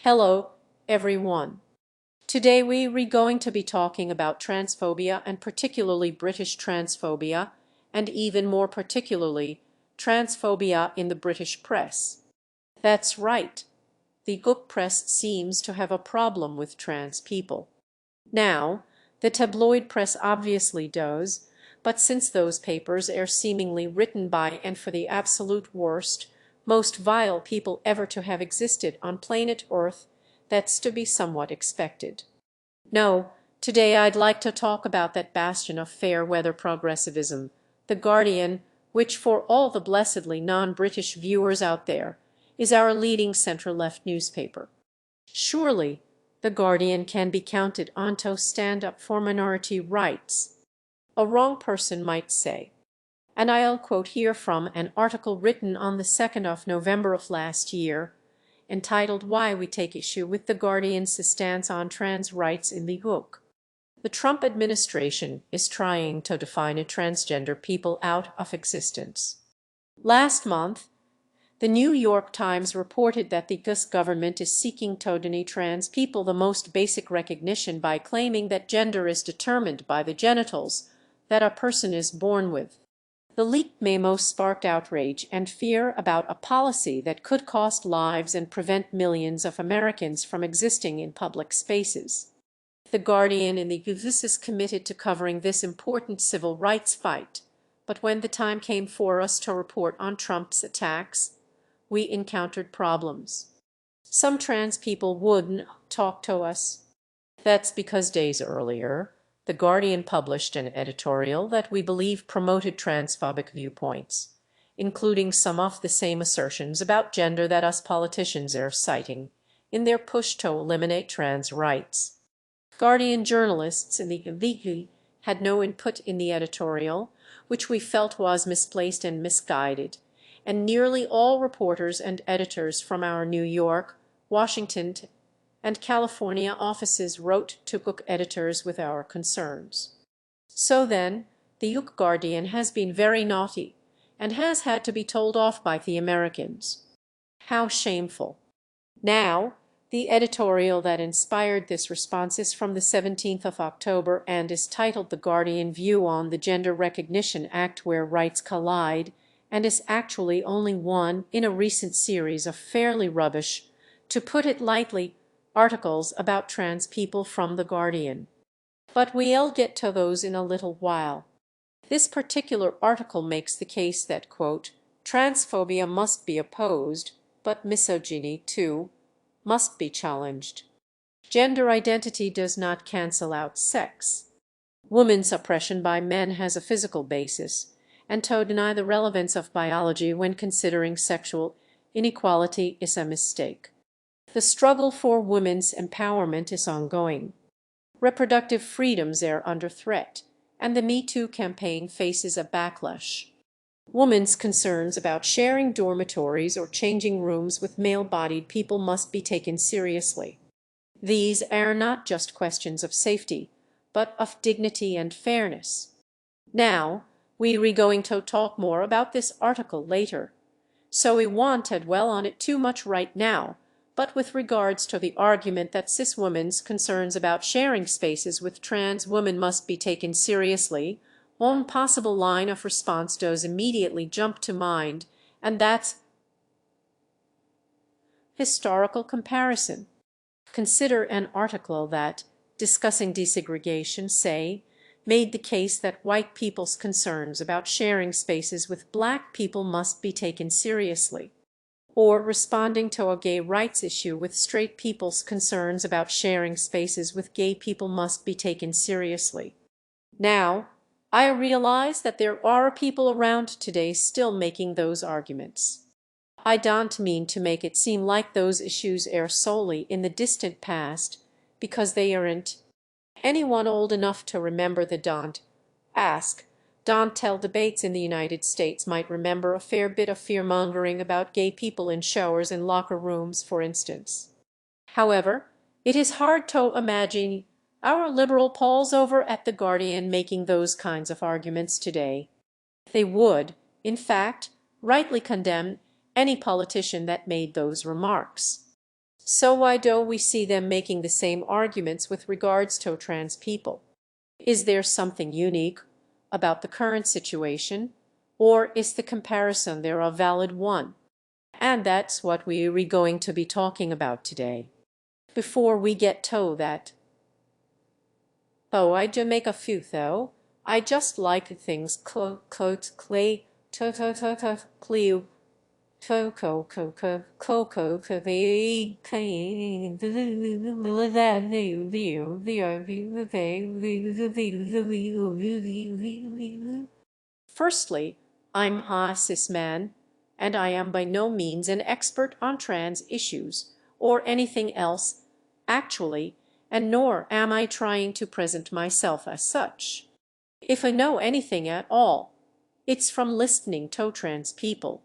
Hello, everyone. Today we're going to be talking about transphobia and particularly British transphobia, and even more particularly, transphobia in the British press. That's right. The book press seems to have a problem with trans people. Now, the tabloid press obviously does, but since those papers are seemingly written by and for the absolute worst, most vile people ever to have existed on planet Earth, that's to be somewhat expected. No, today I'd like to talk about that bastion of fair-weather progressivism, The Guardian, which for all the blessedly non-British viewers out there, is our leading centre-left newspaper. Surely, The Guardian can be counted on to stand up for minority rights. A wrong person might say. And I'll quote here from an article written on the 2nd of November of last year, entitled Why We Take Issue with The Guardian's Stance on Trans Rights in the book. The Trump administration is trying to define a transgender people out of existence. Last month, the New York Times reported that the US government is seeking to deny trans people the most basic recognition by claiming that gender is determined by the genitals that a person is born with. The leaked memo sparked outrage and fear about a policy that could cost lives and prevent millions of Americans from existing in public spaces. The Guardian in the US is committed to covering this important civil rights fight, but when the time came for us to report on Trump's attacks, we encountered problems. Some trans people wouldn't talk to us. That's because days earlier, The Guardian published an editorial that we believe promoted transphobic viewpoints, including some of the same assertions about gender that us politicians are citing in their push to eliminate trans rights. Guardian journalists in the UK had no input in the editorial, which we felt was misplaced and misguided, and nearly all reporters and editors from our New York, Washington, and California offices wrote to book editors with our concerns. So then, the UK Guardian has been very naughty and has had to be told off by the Americans. How shameful. Now, the editorial that inspired this response is from the 17th of October and is titled The Guardian View on the Gender Recognition Act Where Rights Collide, and is actually only one in a recent series of fairly rubbish, to put it lightly, articles about trans people from The Guardian. But we'll get to those in a little while. This particular article makes the case that, quote, transphobia must be opposed, but misogyny, too, must be challenged. Gender identity does not cancel out sex. Women's oppression by men has a physical basis, and to deny the relevance of biology when considering sexual inequality is a mistake. The struggle for women's empowerment is ongoing. Reproductive freedoms are under threat, and the Me Too campaign faces a backlash. Women's concerns about sharing dormitories or changing rooms with male-bodied people must be taken seriously. These are not just questions of safety, but of dignity and fairness. Now, we're going to talk more about this article later, so we won't dwell on it too much right now, but with regards to the argument that cis women's concerns about sharing spaces with trans women must be taken seriously, one possible line of response does immediately jump to mind, and that's historical comparison. Consider an article that, discussing desegregation, say, made the case that white people's concerns about sharing spaces with black people must be taken seriously, or responding to a gay rights issue with straight people's concerns about sharing spaces with gay people must be taken seriously. Now, I realize that there are people around today still making those arguments. I don't mean to make it seem like those issues are solely in the distant past, because they aren't. Anyone old enough to remember the don't tell debates in the United States might remember a fair bit of fear-mongering about gay people in showers and locker rooms, for instance. However, it is hard to imagine our liberal pals over at The Guardian making those kinds of arguments today. They would, in fact, rightly condemn any politician that made those remarks. So why do we see them making the same arguments with regards to trans people? Is there something unique about the current situation, or is the comparison there a valid one? And that's what we're going to be talking about today. Before we get to that, though I do make a few though, I just like things clay cleo coco coco coco Firstly, I'm a cis man, and I am by no means an expert on trans issues or anything else, actually, and nor am I trying to present myself as such. If I know anything at all, it's from listening to trans people,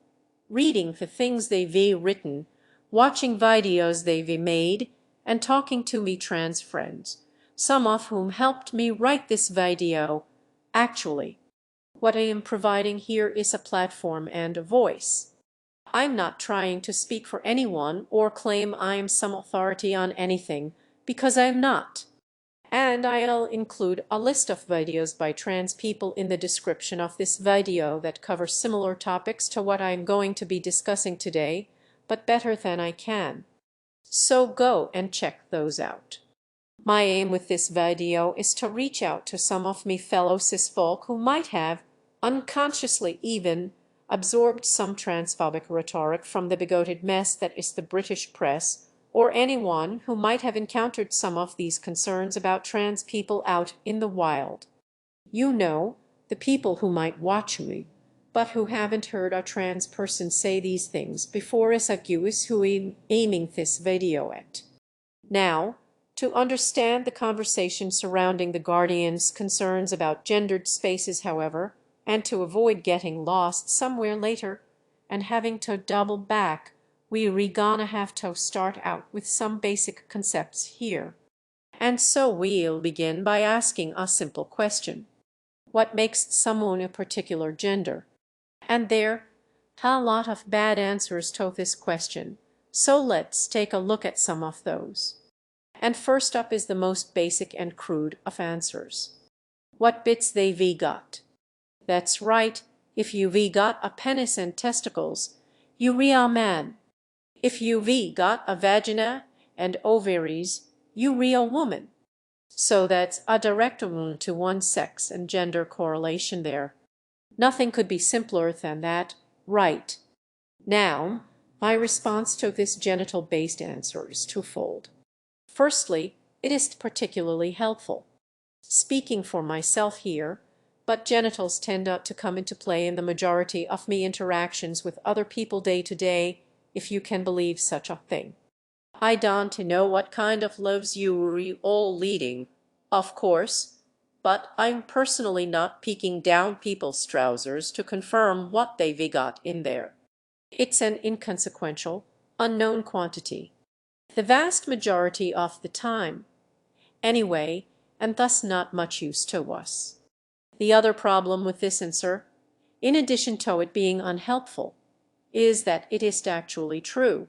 reading the things they've written, watching videos they've made, and talking to me trans friends, some of whom helped me write this video. Actually, what I am providing here is a platform and a voice. I'm not trying to speak for anyone or claim I'm some authority on anything, because I'm not. And I'll include a list of videos by trans people in the description of this video that cover similar topics to what I'm going to be discussing today, but better than I can. So go and check those out. My aim with this video is to reach out to some of me fellow cis folk who might have, unconsciously even, absorbed some transphobic rhetoric from the bigoted mess that is the British press, or anyone who might have encountered some of these concerns about trans people out in the wild. You know, the people who might watch me, but who haven't heard a trans person say these things before, is who I'm aiming this video at. Now, to understand the conversation surrounding the Guardian's concerns about gendered spaces, however, and to avoid getting lost somewhere later and having to double back, we're gonna have to start out with some basic concepts here. And so we'll begin by asking a simple question. What makes someone a particular gender? And there are a lot of bad answers to this question, so let's take a look at some of those. And first up is the most basic and crude of answers. What bits they've got? That's right, if you've got a penis and testicles, you're a man. If you've got a vagina and ovaries, you're a woman. So that's a direct one-to-one sex and gender correlation there. Nothing could be simpler than that, right? Now, my response to this genital-based answer is twofold. Firstly, it is particularly helpful. Speaking for myself here, but genitals tend not to come into play in the majority of me interactions with other people day to day, if you can believe such a thing. I don't know what kind of lives you're all leading, of course, but I'm personally not peeking down people's trousers to confirm what they've got in there. It's an inconsequential, unknown quantity. The vast majority of the time, anyway, and thus not much use to us. The other problem with this answer, in addition to it being unhelpful, is that it is actually true.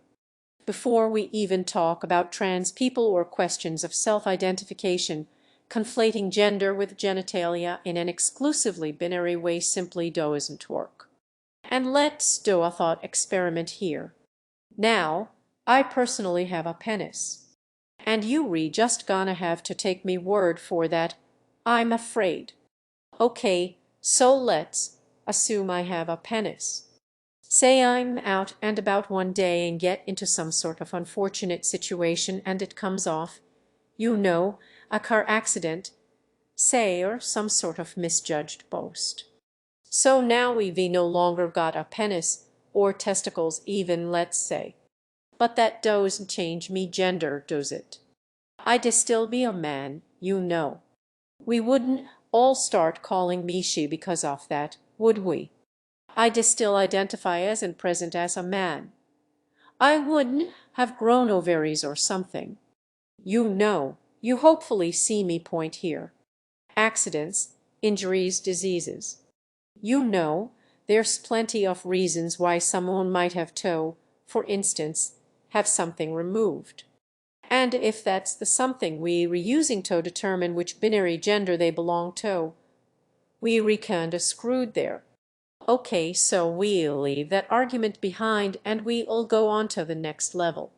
Before we even talk about trans people or questions of self-identification, conflating gender with genitalia in an exclusively binary way simply doesn't work. And let's do a thought experiment here. Now, I personally have a penis, and you just gonna have to take me word for that, I'm afraid. Okay, so let's assume I have a penis. Say I'm out and about one day and get into some sort of unfortunate situation and it comes off, a car accident, say, or some sort of misjudged boast. So now we've no longer got a penis or testicles even, let's say. But that doesn't change me gender, does it? I'd still be a man, We wouldn't all start calling me she because of that, would we? I'd still identify as and present as a man. I wouldn't have grown ovaries or something. You hopefully see me point here. Accidents, injuries, diseases. There's plenty of reasons why someone might have to, for instance, have something removed. And if that's the something we were using to determine which binary gender they belong to, we kinda screwed there. Okay, so we'll leave that argument behind and we'll go on to the next level.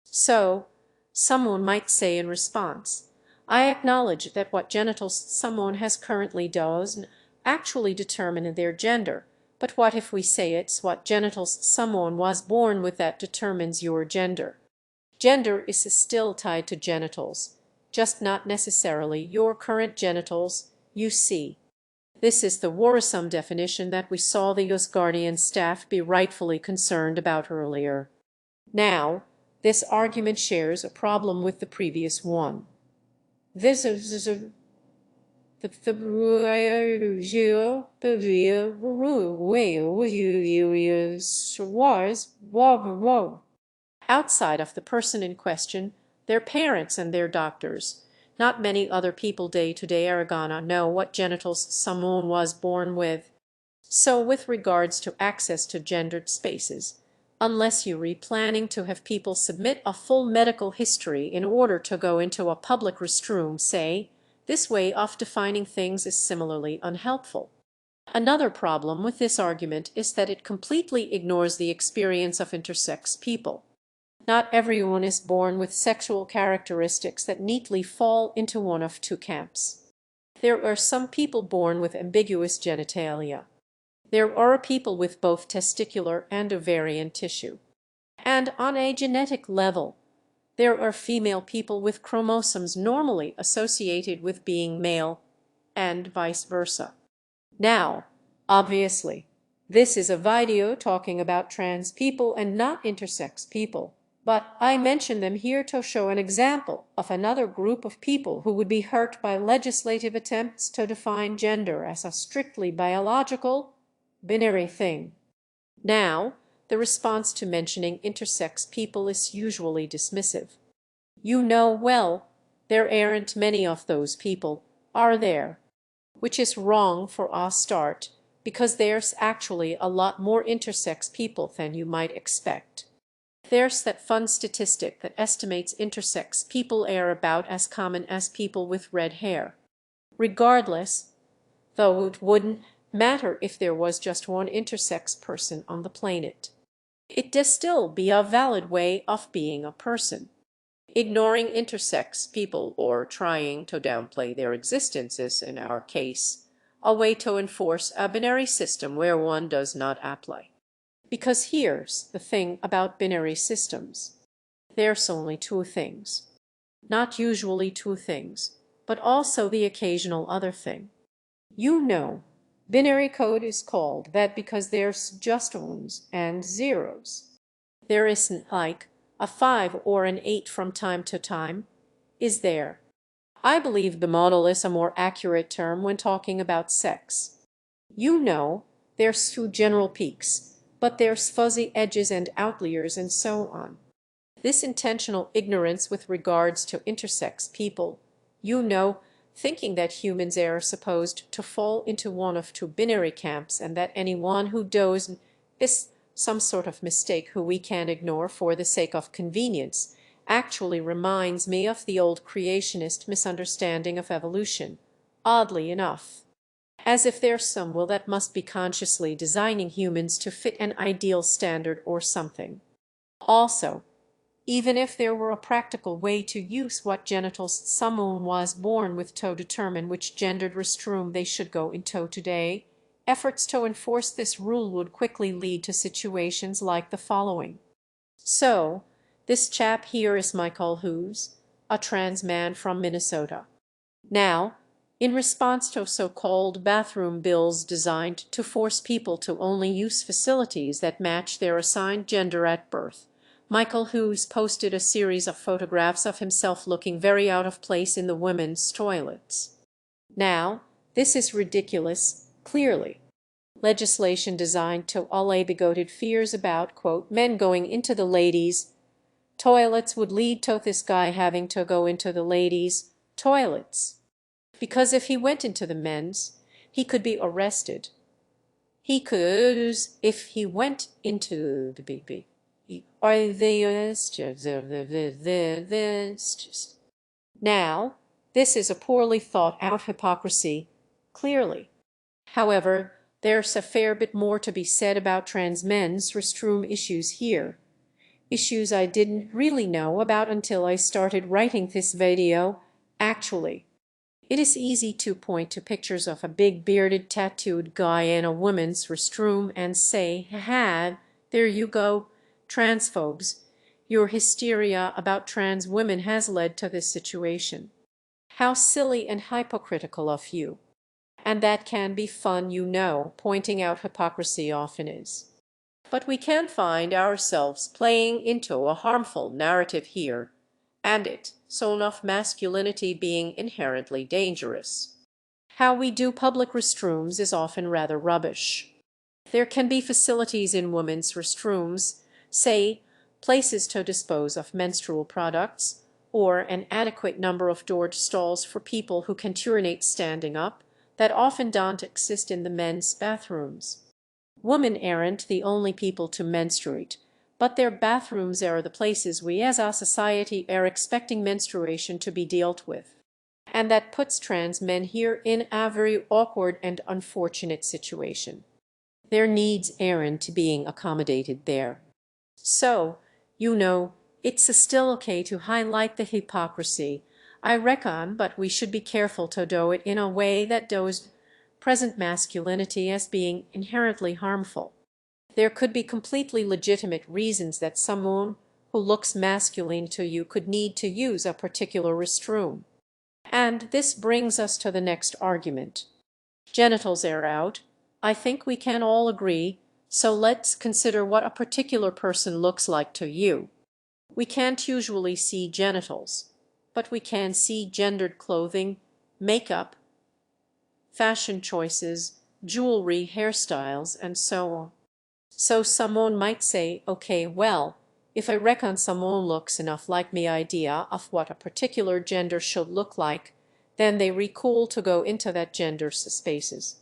So, someone might say in response, I acknowledge that what genitals someone has currently doesn't actually determine their gender, but what if we say it's what genitals someone was born with that determines your gender? Gender is still tied to genitals, just not necessarily your current genitals, you see. This is the worrisome definition that we saw the Asgardian staff be rightfully concerned about earlier. Now, this argument shares a problem with the previous one. This is outside of the person in question, their parents and their doctors. Not many other people day to day are gonna know what genitals someone was born with. So with regards to access to gendered spaces, unless you're planning to have people submit a full medical history in order to go into a public restroom, say, this way of defining things is similarly unhelpful. Another problem with this argument is that it completely ignores the experience of intersex people. Not everyone is born with sexual characteristics that neatly fall into one of two camps. There are some people born with ambiguous genitalia. There are people with both testicular and ovarian tissue. And on a genetic level, there are female people with chromosomes normally associated with being male, and vice versa. Now, obviously, this is a video talking about trans people and not intersex people, but I mention them here to show an example of another group of people who would be hurt by legislative attempts to define gender as a strictly biological, binary thing. Now, the response to mentioning intersex people is usually dismissive. You know well, there aren't many of those people, are there? Which is wrong for a start, because there's actually a lot more intersex people than you might expect. There's that fun statistic that estimates intersex people are about as common as people with red hair. Regardless, though it wouldn't matter if there was just one intersex person on the planet. It'd still be a valid way of being a person. Ignoring intersex people or trying to downplay their existence is, in our case, a way to enforce a binary system where one does not apply. Because here's the thing about binary systems. There's only two things. Not usually two things, but also the occasional other thing. You know, binary code is called that because there's just ones and zeros. There isn't like a 5 or an 8 from time to time, is there? I believe the model is a more accurate term when talking about sex. You know, there's two general peaks, but there's fuzzy edges and outliers and so on. This intentional ignorance with regards to intersex people, you know, thinking that humans are supposed to fall into one of two binary camps and that anyone who does is some sort of mistake who we can ignore for the sake of convenience, actually reminds me of the old creationist misunderstanding of evolution, oddly enough. As if there's some will that must be consciously designing humans to fit an ideal standard or something. Also, even if there were a practical way to use what genitals someone was born with to determine which gendered restroom they should go into today, efforts to enforce this rule would quickly lead to situations like the following. So, this chap here is Michael Hughes, a trans man from Minnesota. Now, in response to so-called bathroom bills designed to force people to only use facilities that match their assigned gender at birth, Michael Hughes posted a series of photographs of himself looking very out of place in the women's toilets. Now, this is ridiculous, clearly. Legislation designed to allay bigoted fears about, quote, men going into the ladies' toilets would lead to this guy having to go into the ladies' toilets. Because if he went into the men's, he could be arrested. He could, if he went into the BB. Are they now, this is a poorly thought out hypocrisy, clearly. However, there's a fair bit more to be said about trans men's restroom issues here. Issues I didn't really know about until I started writing this video, actually. It is easy to point to pictures of a big bearded tattooed guy in a woman's restroom and say, haha, there you go, transphobes. Your hysteria about trans women has led to this situation. How silly and hypocritical of you. And that can be fun, you know, pointing out hypocrisy often is. But we can find ourselves playing into a harmful narrative here, and it, so of masculinity being inherently dangerous. How we do public restrooms is often rather rubbish. There can be facilities in women's restrooms, say, places to dispose of menstrual products, or an adequate number of doored stalls for people who can urinate standing up, that often don't exist in the men's bathrooms. Women aren't the only people to menstruate, but their bathrooms are the places we as a society are expecting menstruation to be dealt with. And that puts trans men here in a very awkward and unfortunate situation. Their needs aren't being accommodated there. So, you know, it's still okay to highlight the hypocrisy, I reckon, but we should be careful to do it in a way that does present masculinity as being inherently harmful. There could be completely legitimate reasons that someone who looks masculine to you could need to use a particular restroom. And this brings us to the next argument. Genitals are out. I think we can all agree, so let's consider what a particular person looks like to you. We can't usually see genitals, but we can see gendered clothing, makeup, fashion choices, jewelry, hairstyles, and so on. So someone might say, okay, well, if I reckon someone looks enough like me idea of what a particular gender should look like, then they recool to go into that gender's spaces.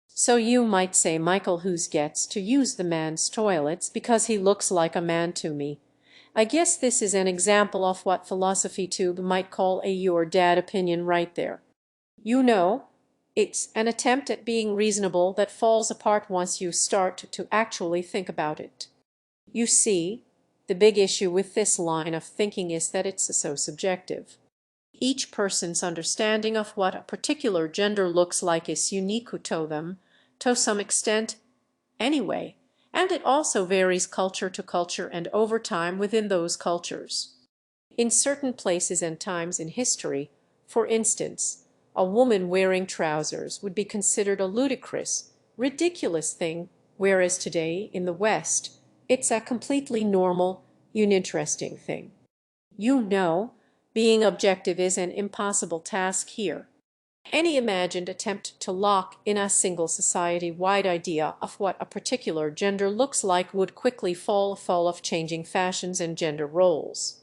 So you might say Michael Hughes gets to use the man's toilets because he looks like a man to me. I guess this is an example of what Philosophy Tube might call a your dad opinion right there. You know, it's an attempt at being reasonable that falls apart once you start to actually think about it. You see, the big issue with this line of thinking is that it's so subjective. Each person's understanding of what a particular gender looks like is unique to them, to some extent, anyway, and it also varies culture to culture and over time within those cultures. In certain places and times in history, for instance, a woman wearing trousers would be considered a ludicrous, ridiculous thing, whereas today, in the West, it's a completely normal, uninteresting thing. You know, being objective is an impossible task here. Any imagined attempt to lock in a single society-wide idea of what a particular gender looks like would quickly fall full of changing fashions and gender roles.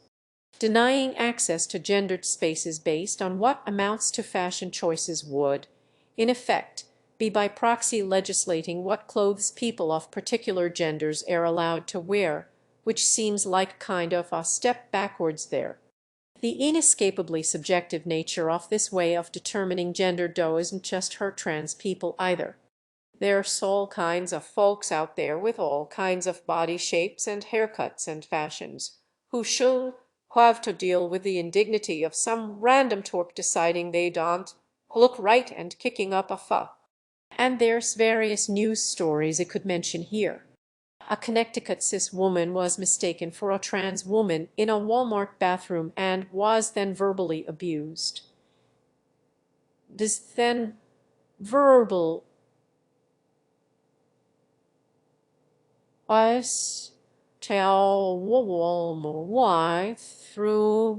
Denying access to gendered spaces based on what amounts to fashion choices would, in effect, be by proxy legislating what clothes people of particular genders are allowed to wear, which seems like kind of a step backwards there. The inescapably subjective nature of this way of determining gender doesn't just hurt trans people either. There's all kinds of folks out there with all kinds of body shapes and haircuts and fashions who should have to deal with the indignity of some random twerp deciding they don't look right and kicking up a fuss. And there's various news stories I could mention here. A Connecticut cis woman was mistaken for a trans woman in a Walmart bathroom and was then verbally abused. This then verbal was tell why through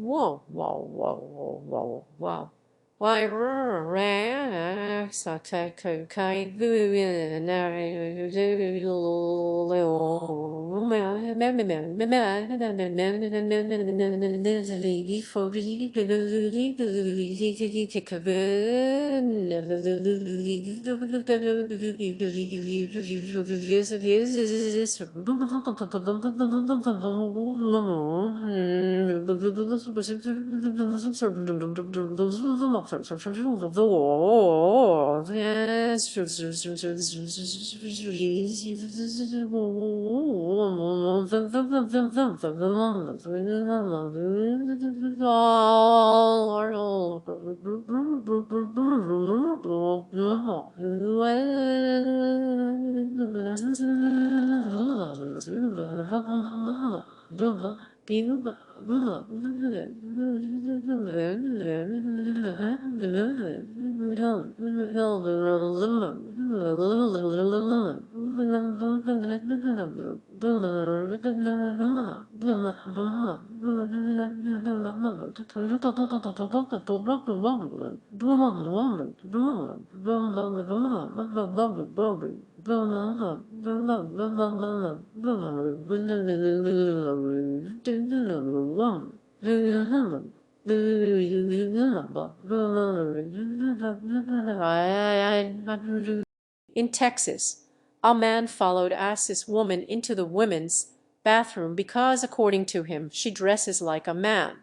In Texas, a man followed Assis woman into the women's bathroom because, according to him, she dresses like a man.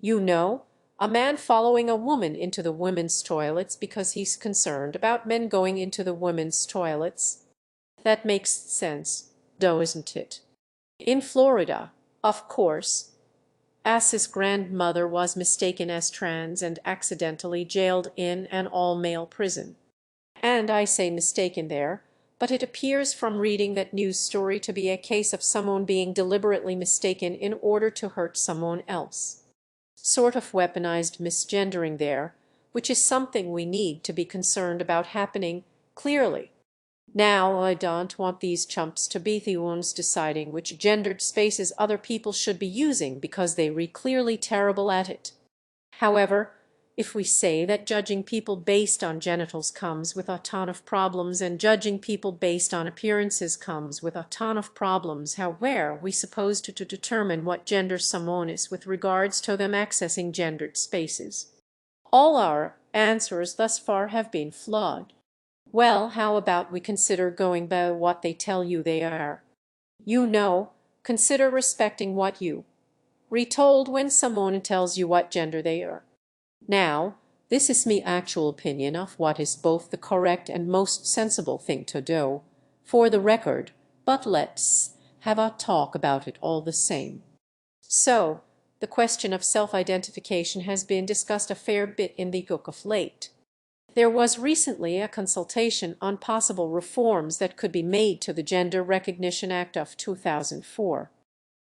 You know, a man following a woman into the women's toilets because he's concerned about men going into the women's toilets. That makes sense, doesn't it? In Florida, of course, Ass's grandmother was mistaken as trans and accidentally jailed in an all-male prison. And I say mistaken there, but it appears from reading that news story to be a case of someone being deliberately mistaken in order to hurt someone else. Sort of weaponized misgendering there, which is something we need to be concerned about happening clearly. Now, I don't want these chumps to be the ones deciding which gendered spaces other people should be using because they re clearly terrible at it. However, if we say that judging people based on genitals comes with a ton of problems and judging people based on appearances comes with a ton of problems, how were we supposed to determine what gender someone is with regards to them accessing gendered spaces? All our answers thus far have been flawed. Well, how about we consider going by what they tell you they are? You know, consider respecting what you retold when someone tells you what gender they are. Now, this is me actual opinion of what is both the correct and most sensible thing to do, for the record, but let's have a talk about it all the same. So, the question of self-identification has been discussed a fair bit in the book of late. There was recently a consultation on possible reforms that could be made to the Gender Recognition Act of 2004.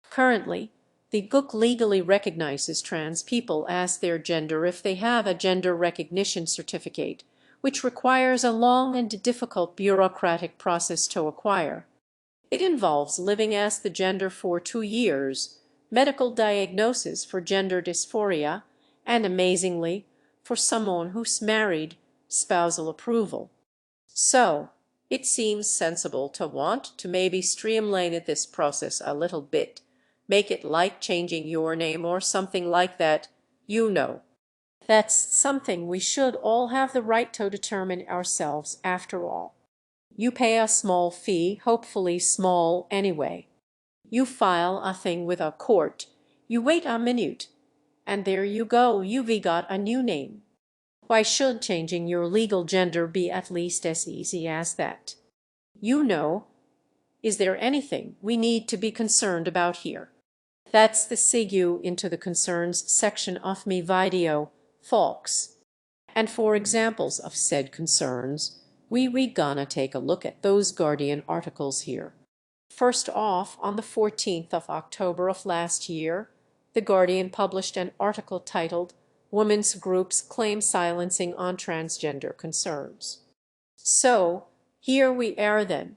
Currently, the book legally recognizes trans people as their gender if they have a gender recognition certificate, which requires a long and difficult bureaucratic process to acquire. It involves living as the gender for 2 years, medical diagnosis for gender dysphoria, and amazingly, for someone who's married, spousal approval. So, it seems sensible to want to maybe streamline this process a little bit, make it like changing your name or something like that, you know. That's something we should all have the right to determine ourselves after all. You pay a small fee, hopefully small anyway. You file a thing with a court, you wait a minute, and there you go, you've got a new name. Why should changing your legal gender be at least as easy as that? You know, is there anything we need to be concerned about here? That's the segue into the concerns section of me video, folks. And for examples of said concerns, we gonna take a look at those Guardian articles here. First off, on the 14th of October of last year, The Guardian published an article titled "Women's Groups Claim Silencing on Transgender Concerns." So, here we are then.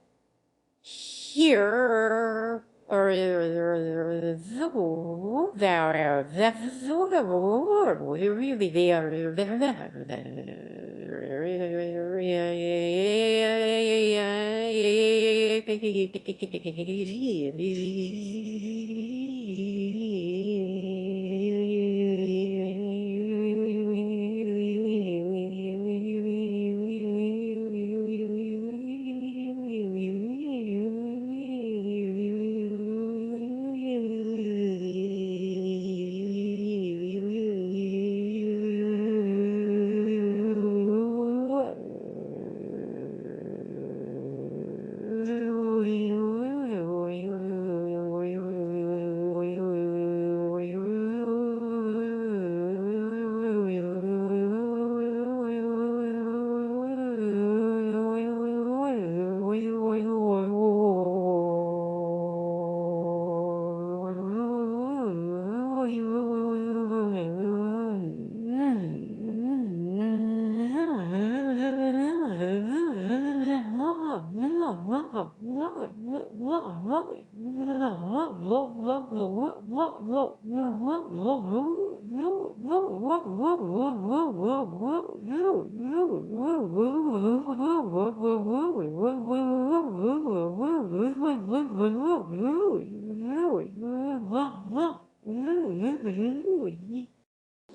Here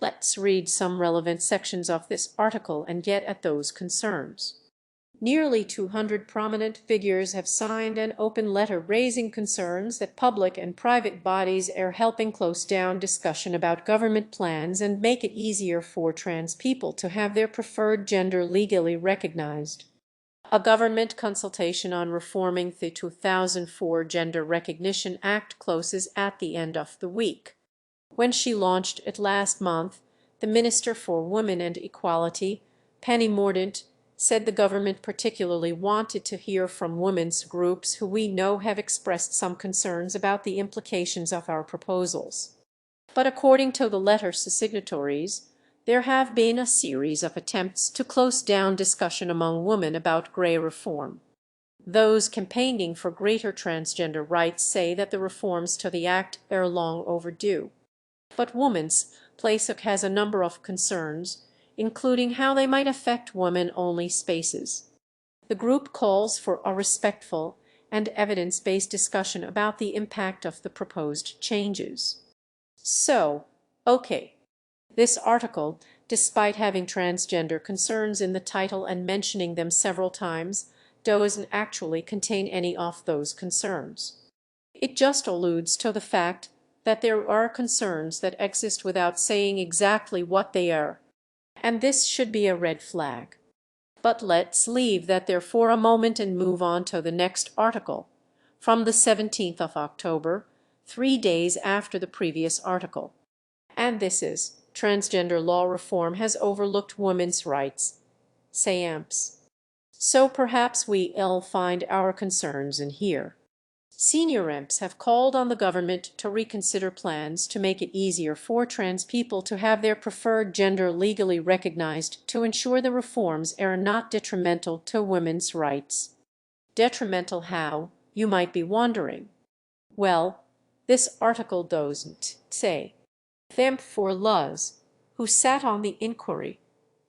Let's read some relevant sections of this article and get at those concerns. Nearly 200 prominent figures have signed an open letter raising concerns that public and private bodies are helping close down discussion about government plans and make it easier for trans people to have their preferred gender legally recognized. A government consultation on reforming the 2004 Gender Recognition Act closes at the end of the week. When she launched it last month, the Minister for Women and Equality, Penny Mordaunt, said the government particularly wanted to hear from women's groups who we know have expressed some concerns about the implications of our proposals. But according to the letter's signatories, there have been a series of attempts to close down discussion among women about grey reform. Those campaigning for greater transgender rights say that the reforms to the Act are long overdue. But Women's Place has a number of concerns, including how they might affect women-only spaces. The group calls for a respectful and evidence-based discussion about the impact of the proposed changes. So, okay, this article, despite having transgender concerns in the title and mentioning them several times, doesn't actually contain any of those concerns. It just alludes to the fact that there are concerns that exist without saying exactly what they are, and this should be a red flag. But let's leave that there for a moment and move on to the next article, from the 17th of October, 3 days after the previous article. And this is Transgender Law Reform Has Overlooked Women's Rights, SAMPS. So perhaps we'll find our concerns in here. Senior MPs have called on the government to reconsider plans to make it easier for trans people to have their preferred gender legally recognized to ensure the reforms are not detrimental to women's rights. Detrimental how, you might be wondering. Well, this article doesn't say. Them for Luz, who sat on the inquiry,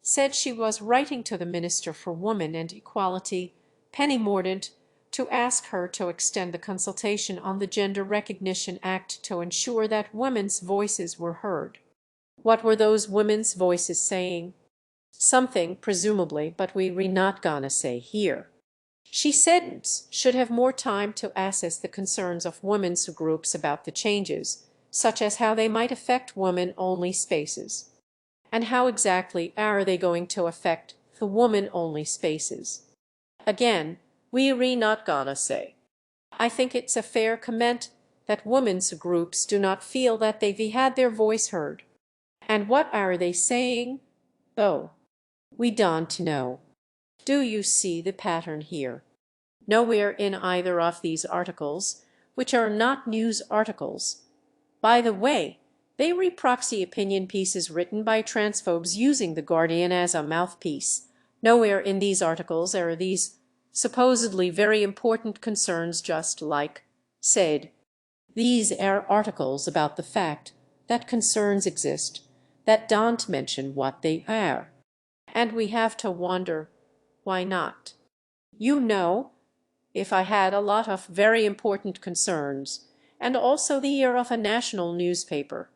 said she was writing to the Minister for Women and Equality, Penny Mordaunt, to ask her to extend the consultation on the Gender Recognition Act to ensure that women's voices were heard. What were those women's voices saying? Something, presumably, but we're not gonna say here. She said MPs should have more time to assess the concerns of women's groups about the changes, such as how they might affect women-only spaces. And how exactly are they going to affect the woman-only spaces? Again, we're not gonna say. I think it's a fair comment that women's groups do not feel that they've had their voice heard. And what are they saying? Oh, we don't know. Do you see the pattern here? Nowhere in either of these articles, which are not news articles. By the way, they reproxy opinion pieces written by transphobes using The Guardian as a mouthpiece. Nowhere in these articles are these supposedly very important concerns just like said. These are articles about the fact that concerns exist that don't mention what they are. And we have to wonder, why not? You know, if I had a lot of very important concerns, and also the ear of a national newspaper,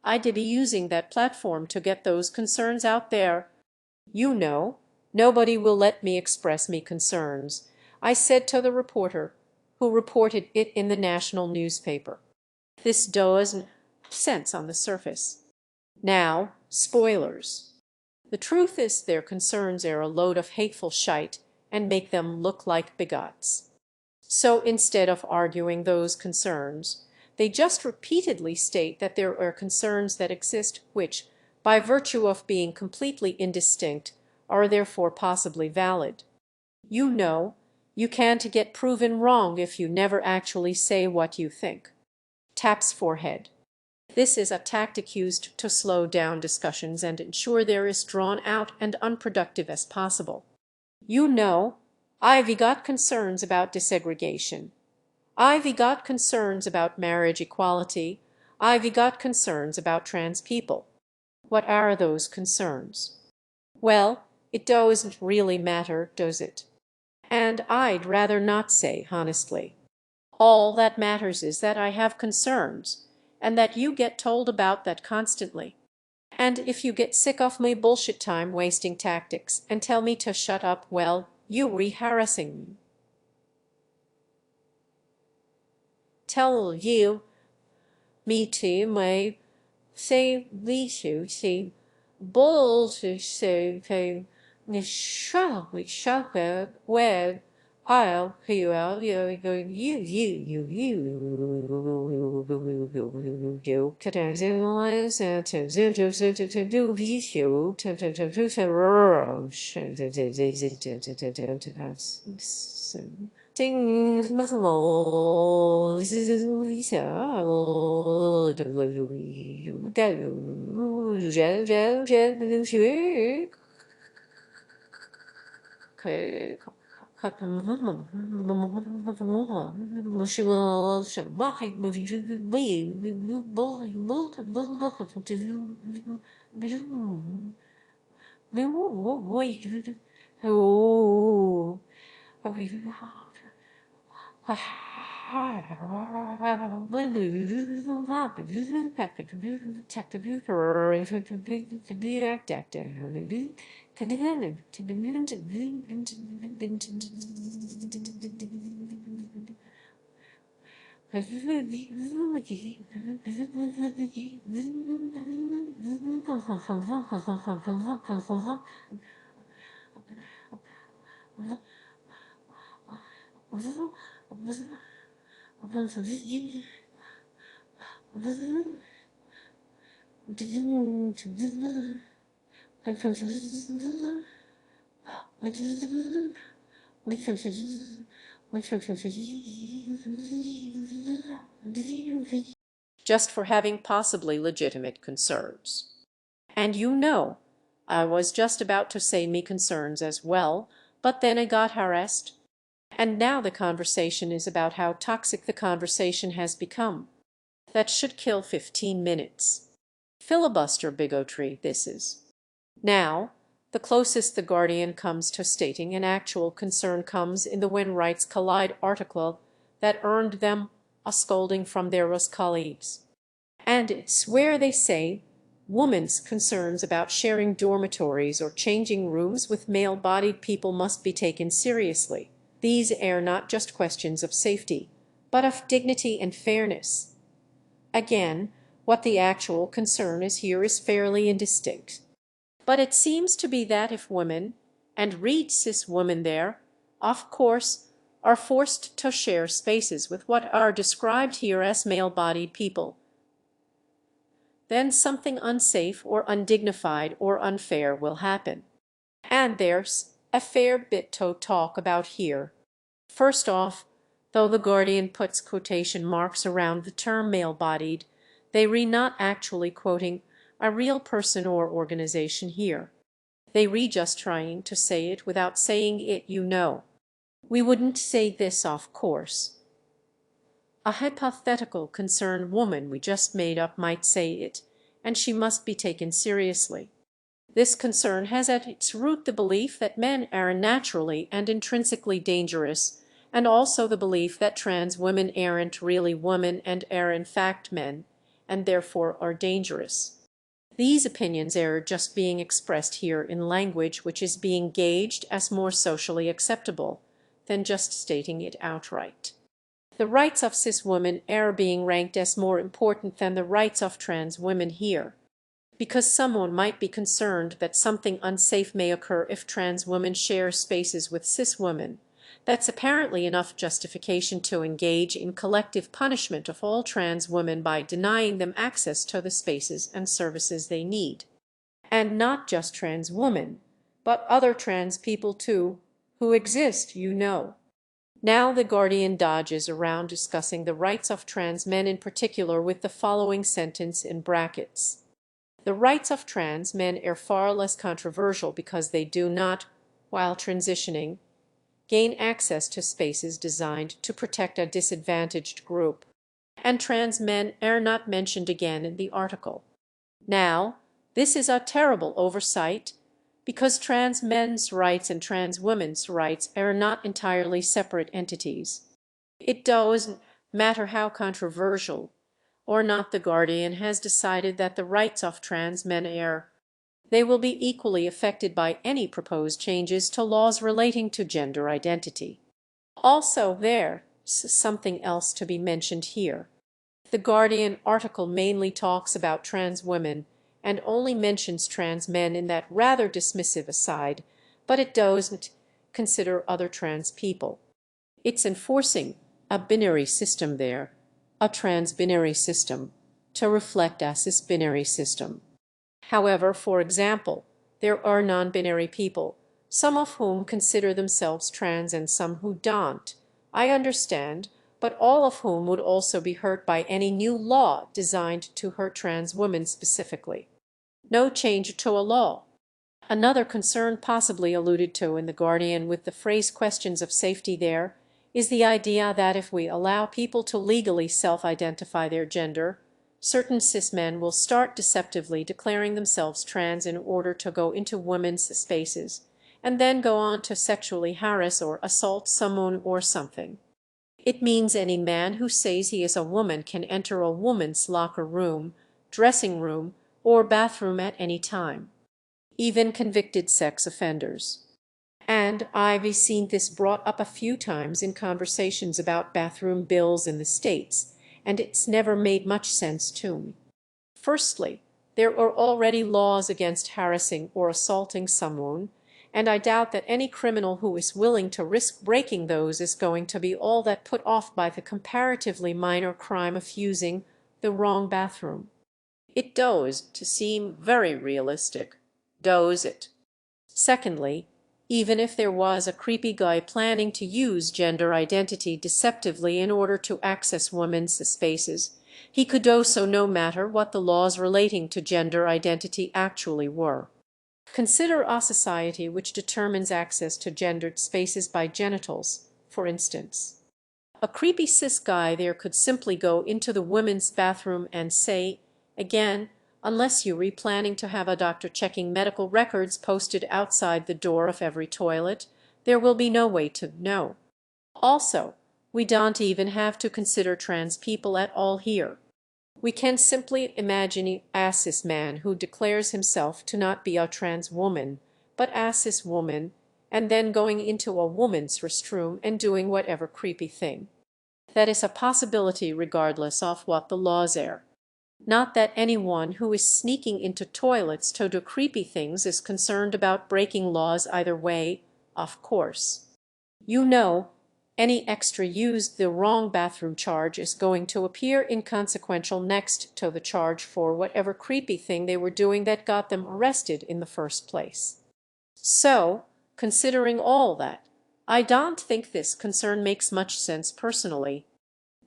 I'd be using that platform to get those concerns out there. You know, nobody will let me express me concerns, I said to the reporter who reported it in the national newspaper. This doesn't make sense on the surface. Now, spoilers. The truth is their concerns are a load of hateful shite and make them look like bigots. So instead of arguing those concerns, they just repeatedly state that there are concerns that exist which, by virtue of being completely indistinct, are therefore possibly valid. You know, you can't get proven wrong if you never actually say what you think. Taps forehead. This is a tactic used to slow down discussions and ensure they're as drawn out and unproductive as possible. You know, I've got concerns about desegregation. I've got concerns about marriage equality. I've got concerns about trans people. What are those concerns? Well, it doesn't really matter, does it? And I'd rather not say, honestly. All that matters is that I have concerns, and that you get told about that constantly. And if you get sick of my bullshit time wasting tactics and tell me to shut up, well, you re-harassing me. Tell you, me too, my say issue, say bullshit, say shock, where I'll you out, you just for having possibly legitimate concerns. And you know, I was just about to say me concerns as well, but then I got harassed. And now the conversation is about how toxic the conversation has become. That should kill 15 minutes. Filibuster bigotry, this is. Now, the closest the Guardian comes to stating an actual concern comes in the When Rights Collide article that earned them a scolding from their Rus colleagues. And it's where they say women's concerns about sharing dormitories or changing rooms with male-bodied people must be taken seriously. These are not just questions of safety, but of dignity and fairness. Again, what the actual concern is here is fairly indistinct. But it seems to be that if women, and read cis women there, of course, are forced to share spaces with what are described here as male-bodied people, then something unsafe or undignified or unfair will happen. And there's a fair bit to talk about here. First off, though the Guardian puts quotation marks around the term male-bodied, they re not actually quoting a real person or organization here. They re just trying to say it without saying it, you know. We wouldn't say this, of course. A hypothetical concerned woman we just made up might say it, and she must be taken seriously. This concern has at its root the belief that men are naturally and intrinsically dangerous, and also the belief that trans women aren't really women and are in fact men, and therefore are dangerous. These opinions are just being expressed here in language which is being gauged as more socially acceptable than just stating it outright. The rights of cis women are being ranked as more important than the rights of trans women here, because someone might be concerned that something unsafe may occur if trans women share spaces with cis women. That's apparently enough justification to engage in collective punishment of all trans women by denying them access to the spaces and services they need. And not just trans women, but other trans people too, who exist, you know. Now the Guardian dodges around discussing the rights of trans men in particular with the following sentence in brackets. The rights of trans men are far less controversial because they do not, while transitioning, gain access to spaces designed to protect a disadvantaged group, and trans men are not mentioned again in the article. Now, this is a terrible oversight, because trans men's rights and trans women's rights are not entirely separate entities. It doesn't matter how controversial or not the Guardian has decided that the rights of trans men are. They will be equally affected by any proposed changes to laws relating to gender identity. Also, there's something else to be mentioned here. The Guardian article mainly talks about trans women and only mentions trans men in that rather dismissive aside, but it doesn't consider other trans people. It's enforcing a binary system there, a trans-binary system, to reflect a cis-binary system. However, for example, there are non-binary people, some of whom consider themselves trans and some who don't. I understand, but all of whom would also be hurt by any new law designed to hurt trans women specifically. No change to a law. Another concern possibly alluded to in The Guardian with the phrase questions of safety there is the idea that if we allow people to legally self-identify their gender, certain cis men will start deceptively declaring themselves trans in order to go into women's spaces, and then go on to sexually harass or assault someone or something. It means any man who says he is a woman can enter a woman's locker room, dressing room, or bathroom at any time. Even convicted sex offenders. And I've seen this brought up a few times in conversations about bathroom bills in the States, and it's never made much sense to me. Firstly, there are already laws against harassing or assaulting someone, and I doubt that any criminal who is willing to risk breaking those is going to be all that put off by the comparatively minor crime of using the wrong bathroom. It does to seem very realistic. Does it? Secondly, even if there was a creepy guy planning to use gender identity deceptively in order to access women's spaces, he could do so no matter what the laws relating to gender identity actually were. Consider a society which determines access to gendered spaces by genitals, for instance. A creepy cis guy there could simply go into the women's bathroom and say, again, unless you're planning to have a doctor checking medical records posted outside the door of every toilet, there will be no way to know. Also, we don't even have to consider trans people at all here. We can simply imagine a cis man who declares himself to not be a trans woman, but a cis woman, and then going into a woman's restroom and doing whatever creepy thing. That is a possibility regardless of what the laws are. Not that anyone who is sneaking into toilets to do creepy things is concerned about breaking laws either way, of course. You know, any extra used the wrong bathroom charge is going to appear inconsequential next to the charge for whatever creepy thing they were doing that got them arrested in the first place. So, considering all that, I don't think this concern makes much sense personally.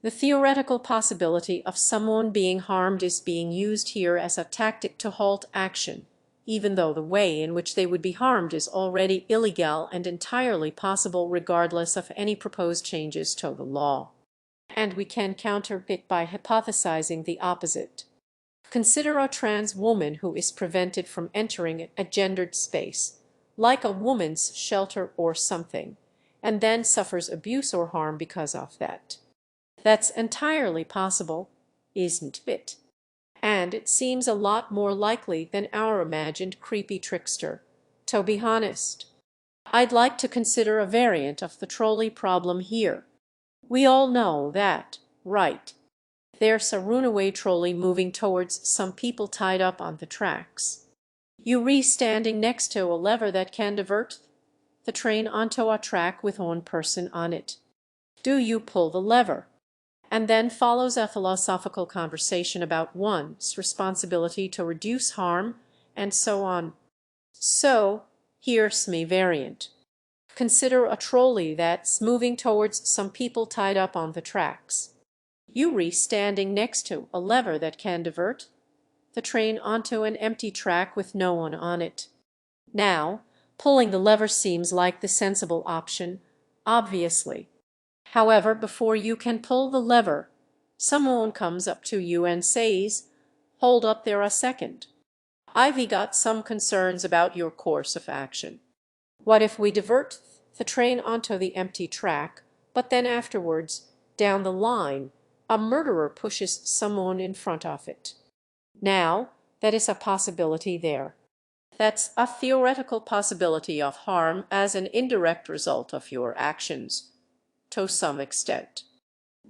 The theoretical possibility of someone being harmed is being used here as a tactic to halt action, even though the way in which they would be harmed is already illegal and entirely possible regardless of any proposed changes to the law. And we can counter it by hypothesizing the opposite. Consider a trans woman who is prevented from entering a gendered space, like a woman's shelter or something, and then suffers abuse or harm because of that. That's entirely possible, isn't it? And it seems a lot more likely than our imagined creepy trickster, to be honest. I'd like to consider a variant of the trolley problem here. We all know that, right? There's a runaway trolley moving towards some people tied up on the tracks. You standing next to a lever that can divert the train onto a track with one person on it. Do you pull the lever? And then follows a philosophical conversation about one's responsibility to reduce harm, and so on. So, here's me variant. Consider a trolley that's moving towards some people tied up on the tracks. You standing next to a lever that can divert the train onto an empty track with no one on it. Now, pulling the lever seems like the sensible option, obviously. However, before you can pull the lever, someone comes up to you and says, "Hold up there a second. I've got some concerns about your course of action. What if we divert the train onto the empty track, but then afterwards, down the line, a murderer pushes someone in front of it?" Now, that is a possibility there. That's a theoretical possibility of harm as an indirect result of your actions, to some extent,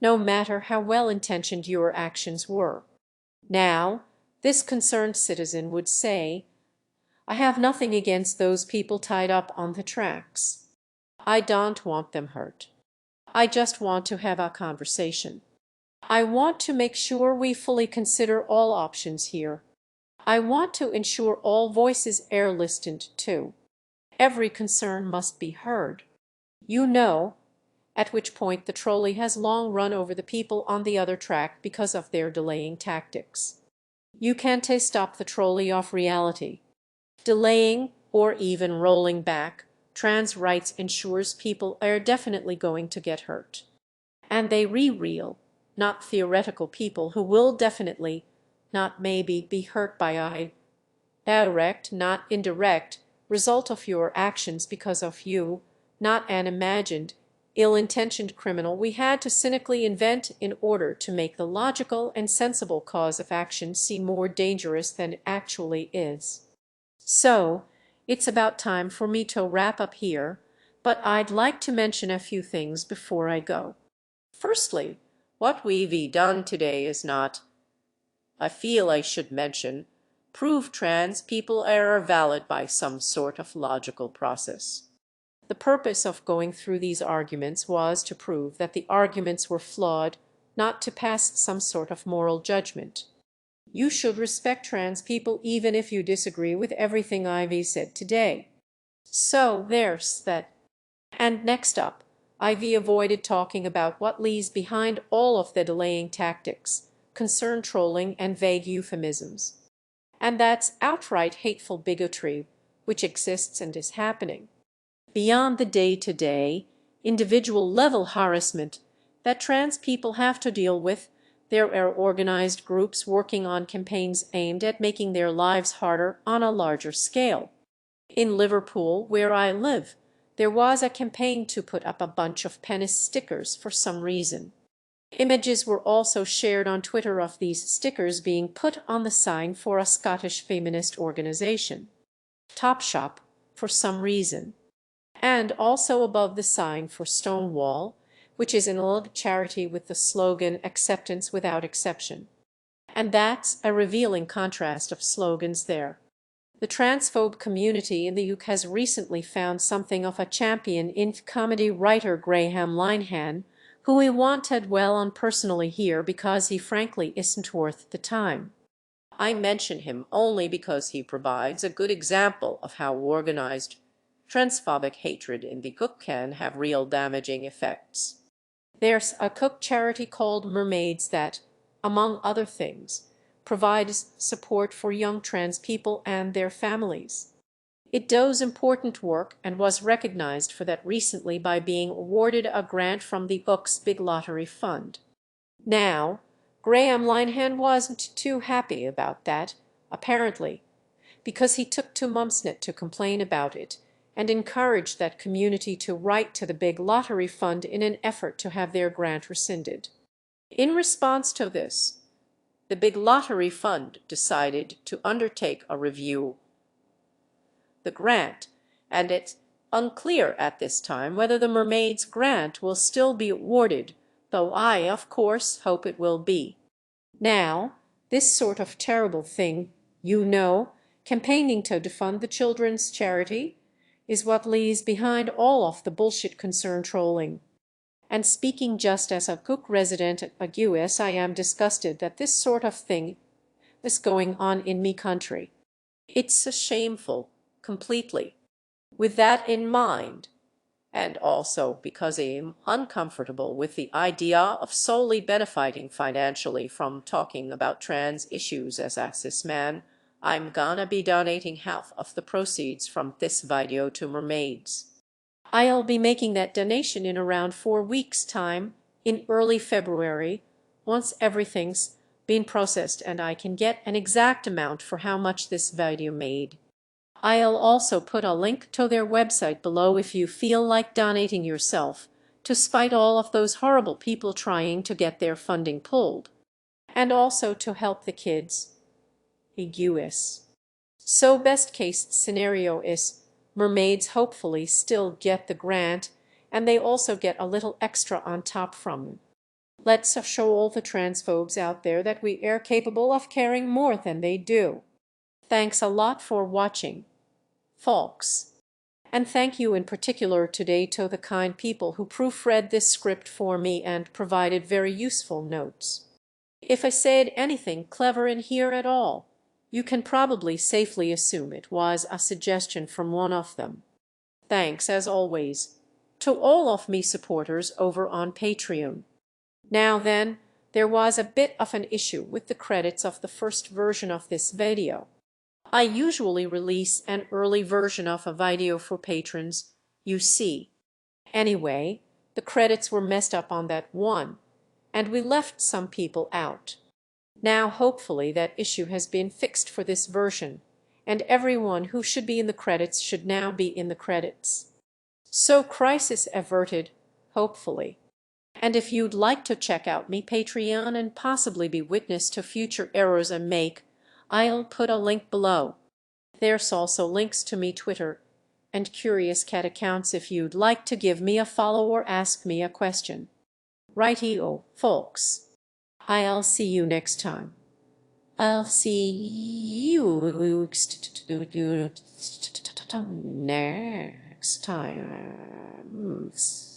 no matter how well-intentioned your actions were. Now, this concerned citizen would say, "I have nothing against those people tied up on the tracks. I don't want them hurt. I just want to have a conversation. I want to make sure we fully consider all options here. I want to ensure all voices are listened to. Every concern must be heard." You know, at which point the trolley has long run over the people on the other track because of their delaying tactics. You can't stop the trolley of reality. Delaying or even rolling back trans rights ensures people are definitely going to get hurt. And they real, not theoretical people who will definitely, not maybe, be hurt by a direct, not indirect, result of your actions because of you, not an imagined, ill-intentioned criminal we had to cynically invent in order to make the logical and sensible cause of action seem more dangerous than it actually is. So, it's about time for me to wrap up here, but I'd like to mention a few things before I go. Firstly, what we've done today is not, I feel I should mention, prove trans people are valid by some sort of logical process. The purpose of going through these arguments was to prove that the arguments were flawed, not to pass some sort of moral judgment. You should respect trans people even if you disagree with everything I've said today. So there's that. And next up, I've avoided talking about what lies behind all of the delaying tactics, concern trolling, and vague euphemisms. And that's outright hateful bigotry, which exists and is happening. Beyond the day-to-day, individual-level harassment that trans people have to deal with, there are organized groups working on campaigns aimed at making their lives harder on a larger scale. In Liverpool, where I live, there was a campaign to put up a bunch of penis stickers for some reason. Images were also shared on Twitter of these stickers being put on the sign for a Scottish feminist organization, Topshop, for some reason, and also above the sign for Stonewall, which is an charity with the slogan "Acceptance without exception." And that's a revealing contrast of slogans there. The transphobe community in the UK has recently found something of a champion in comedy writer Graham Linehan, who we wanted well on personally here because he frankly isn't worth the time. I mention him only because he provides a good example of how organized transphobic hatred in the cook can have real damaging effects. There's a cook charity called Mermaids that, among other things, provides support for young trans people and their families. It does important work and was recognized for that recently by being awarded a grant from the UK's Big Lottery Fund. Now, Graham Linehan wasn't too happy about that, apparently, because he took to Mumsnet to complain about it and encouraged that community to write to the big lottery fund in an effort to have their grant rescinded. In response to this, the big lottery fund decided to undertake a review. The grant, and it's unclear at this time whether the Mermaids grant will still be awarded, though I, of course, hope it will be. Now, this sort of terrible thing, campaigning to defund the children's charity, is what lies behind all of the bullshit concern trolling. And speaking just as a Cook resident at US, I am disgusted that this sort of thing is going on in me country. It's a shameful, completely. With that in mind, and also because I'm uncomfortable with the idea of solely benefiting financially from talking about trans issues as a cis man, I'm gonna be donating half of the proceeds from this video to Mermaids. I'll be making that donation in around 4 weeks' time, in early February, once everything's been processed and I can get an exact amount for how much this video made. I'll also put a link to their website below if you feel like donating yourself, to spite all of those horrible people trying to get their funding pulled, and also to help the kids. US. So best case scenario is Mermaids hopefully still get the grant, and they also get a little extra on top from it. Let's show all the transphobes out there that we are capable of caring more than they do. Thanks a lot for watching, folks. And thank you in particular today to the kind people who proofread this script for me and provided very useful notes. If I said anything clever in here at all, you can probably safely assume it was a suggestion from one of them. Thanks, as always, to all of me supporters over on Patreon. Now then, there was a bit of an issue with the credits of the first version of this video. I usually release an early version of a video for patrons, you see. Anyway, the credits were messed up on that one, and we left some people out. Now hopefully that issue has been fixed for this version, and everyone who should be in the credits should now be in the credits. So crisis averted, hopefully. And if you'd like to check out me Patreon and possibly be witness to future errors I make, I'll put a link below. There's also links to me Twitter and Curious Cat accounts if you'd like to give me a follow or ask me a question. Righty-o, folks. I'll see you next time. I'll see you next time.